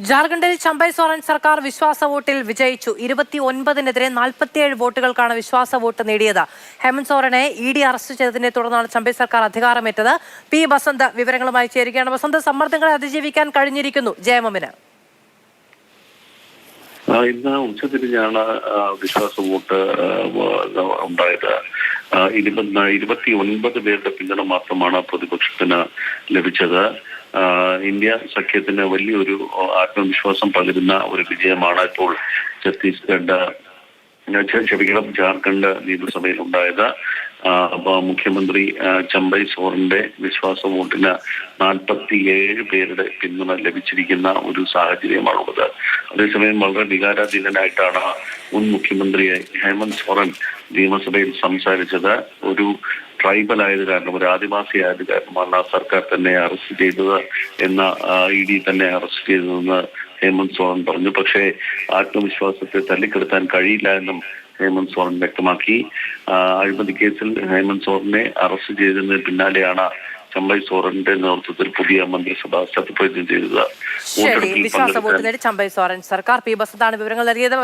ജാർഖണ്ഡിൽ ചമ്പൈ സോറൻ സർക്കാർ വിശ്വാസ വോട്ടിൽ വിജയിച്ചു. 29-നെതിരെ 47 വോട്ടുകൾക്കാണ് വിശ്വാസ വോട്ട് നേടിയത്. ഹേമന്ത് സോറനെ ED അറസ്റ്റ് ചെയ്തതിനെ തുടർന്നാണ് ചമ്പൈ സർക്കാർ അധികാരമേറ്റത്. പി ബസന്ത് വിവരങ്ങളുമായി ചേരുകയാണ്. ബസന്ത്, സമ്മർദ്ദങ്ങളെ അതിജീവിക്കാൻ കഴിഞ്ഞിരിക്കുന്നു ജയമമിന്. ഇന്ന് ഉച്ചതിരിഞ്ഞാണ് വിശ്വാസ വോട്ട് ഉണ്ടായത്. 29 പേരുടെ പിന്തുണ മാത്രമാണ് പ്രതിപക്ഷത്തിന് ലഭിച്ചത്. ഇന്ത്യ സഖ്യത്തിന് വലിയൊരു ആത്മവിശ്വാസം പകരുന്ന ഒരു വിജയമാണ് ഇപ്പോൾ ജാർഖണ്ഡ് നിയമസഭയിൽ ഉണ്ടായത്. മുഖ്യമന്ത്രി ചമ്പൈ സോറന്റെ വിശ്വാസ വോട്ടിന് 47 പേരുടെ പിന്തുണ ലഭിച്ചിരിക്കുന്ന ഒരു സാഹചര്യമാണുള്ളത്. അതേസമയം വളരെ വികാരാധീനനായിട്ടാണ് മുൻ മുഖ്യമന്ത്രി ഹേമന്ത് സോറൻ നിയമസഭയിൽ സംസാരിച്ചത്. ഒരു ട്രൈബൽ ആയത് കാരണം, ഒരു ആദിവാസി ആയത് കാരണമാണ് സർക്കാർ തന്നെ അറസ്റ്റ് ചെയ്തത് എന്ന ED തന്നെ അറസ്റ്റ് ചെയ്തതെന്ന് ഹേമന്ത് സോറൻ പറഞ്ഞു. പക്ഷേ ആത്മവിശ്വാസത്തെ തല്ലിക്കെടുത്താൻ കഴിയില്ല എന്നും ഹേമന്ത് സോറൻ വ്യക്തമാക്കി. അഴിമതി കേസിൽ ഹേമന്ത് സോറനെ അറസ്റ്റ് ചെയ്തതിന് പിന്നാലെയാണ് ചമ്പൈ സോറന്റെ നേതൃത്വത്തിൽ പുതിയ മന്ത്രിസഭ സത്യപ്രതിജ്ഞ ചെയ്തത്. വിശ്വാസ വോട്ട് നേടി ചമ്പൈ സോറൻ സർക്കാർ. പി ബസന്താണ് വിവരങ്ങൾ നൽകിയത്.